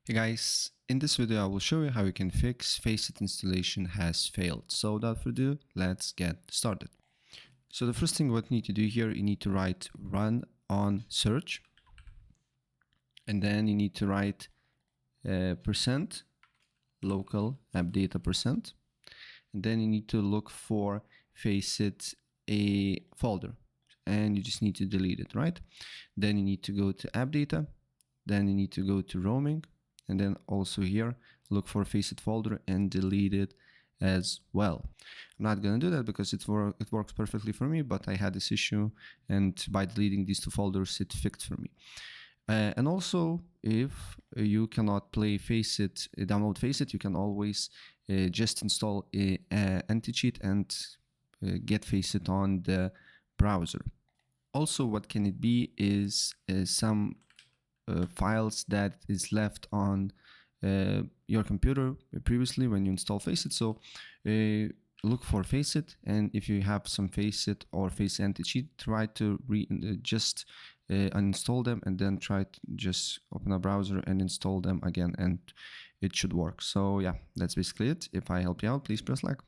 Hey guys, in this video I will show you how you can fix Faceit installation has failed. So without further ado, let's get started. So the first thing what you need to do here, you need to write run on search, and then you need to write percent local app data percent, and then you need to look for Faceit a folder, and you just need to delete it, right? Then you need to go to app data, then you need to go to roaming, and then also here look for Faceit folder and delete it as well. I'm not gonna do that because it works perfectly for me, but I had this issue, and by deleting these two folders it fixed for me. And also, if you cannot play Faceit, download Faceit, you can always just install a anti-cheat and get Faceit on the browser. Also, what can it be is some files that is left on your computer previously when you install Faceit. So look for Faceit, and if you have some Faceit or Faceit anti-cheat, try to just uninstall them and then try to just open a browser and install them again, and it should work. So yeah, that's basically it. If I help you out, please press like.